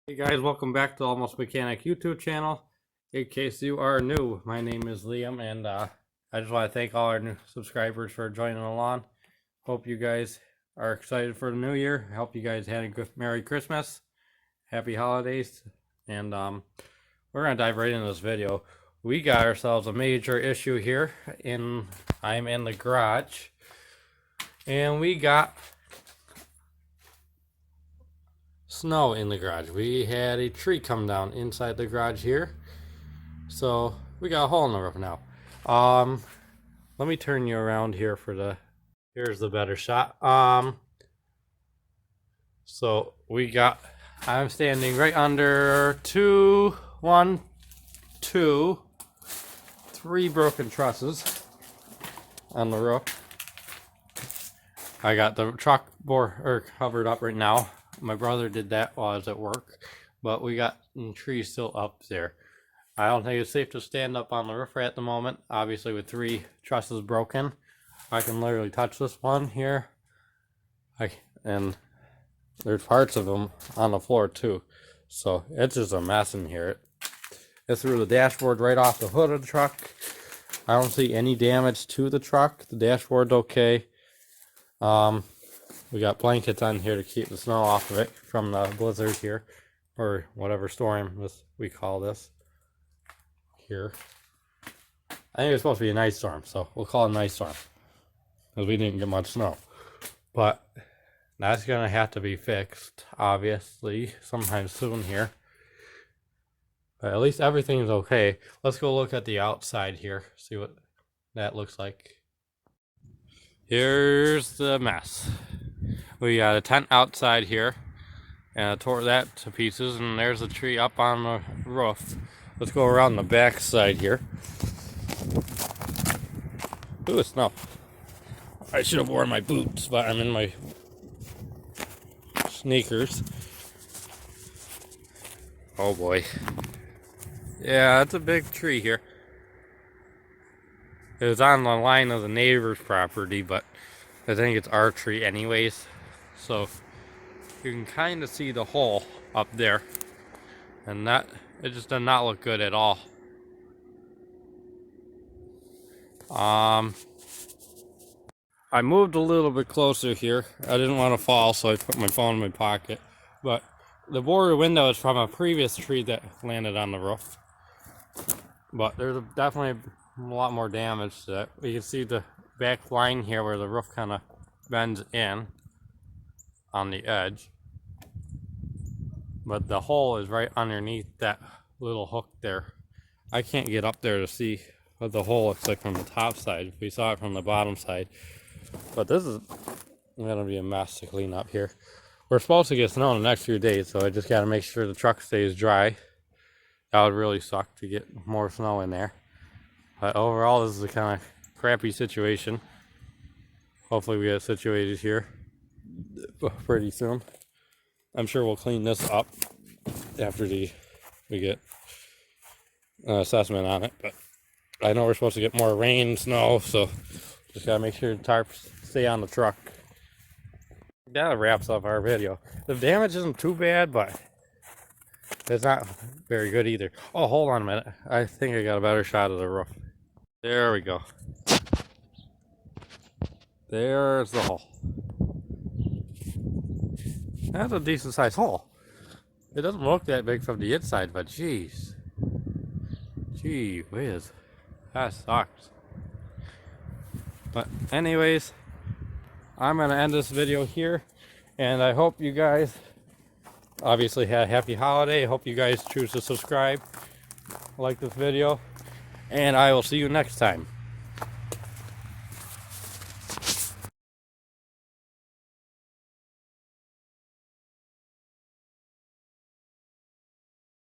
Hey guys, welcome back to Almost Mechanic YouTube channel. In case you are new, my name is Liam, and I just want to thank all our new subscribers for joining along. Hope you guys are excited for the new year. I hope you guys had a good Merry Christmas, Happy Holidays, and we're gonna dive right into this video. We got ourselves a major issue here. I'm in the garage, and we got snow in the garage. We had a tree come down inside the garage here, so we got a hole in the roof now. Let me turn you around here here's the better shot. So I'm standing right under three broken trusses on the roof. I got the truck covered up right now. My brother did that while I was at work, but we got the tree still up there. I don't think it's safe to stand up on the roof right at the moment. Obviously, with three trusses broken, I can literally touch this one here. And there's parts of them on the floor too. So it's just a mess in here. It threw the dashboard right off the hood of the truck. I don't see any damage to the truck. The dashboard's okay. We got blankets on here to keep the snow off of it from the blizzard here, or whatever storm we call this here. I think it's supposed to be a nice storm, so we'll call it a nice storm because we didn't get much snow. But that's gonna have to be fixed, obviously, sometime soon here. But at least everything's okay. Let's go look at the outside here, see what that looks like. Here's the mess. We got a tent outside here, and I tore that to pieces, and there's a tree up on the roof. Let's go around the back side here. Ooh, it's snow. I should have worn my boots, but I'm in my sneakers. Oh boy. Yeah, it's a big tree here. It was on the line of the neighbor's property, but I think it's our tree anyways. So you can kind of see the hole up there, and it just does not look good at all. I moved a little bit closer here. I didn't want to fall, so I put my phone in my pocket. But the border window is from a previous tree that landed on the roof. But there's definitely a lot more damage to it. You can see the back line here where the roof kind of bends in on the edge, but the hole is right underneath that little hook there. I can't get up there to see what the hole looks like from the top side. We saw it from the bottom side, but this is gonna be a mess to clean up here. We're supposed to get snow in the next few days, so I just gotta make sure the truck stays dry. That would really suck to get more snow in there, but overall this is a kind of crappy situation. Hopefully we get situated here pretty soon. I'm sure we'll clean this up after we get an assessment on it, but I know we're supposed to get more rain, snow, so just gotta make sure the tarps stay on the truck. That wraps up our video. The damage isn't too bad, but it's not very good either. Oh, hold on a minute. I think I got a better shot of the roof. There we go. There's the hole. That's a decent sized hole. It doesn't look that big from the inside, but geez. Gee whiz. That sucks. But anyways, I'm going to end this video here. And I hope you guys obviously had a happy holiday. I hope you guys choose to subscribe, like this video. And I will see you next time.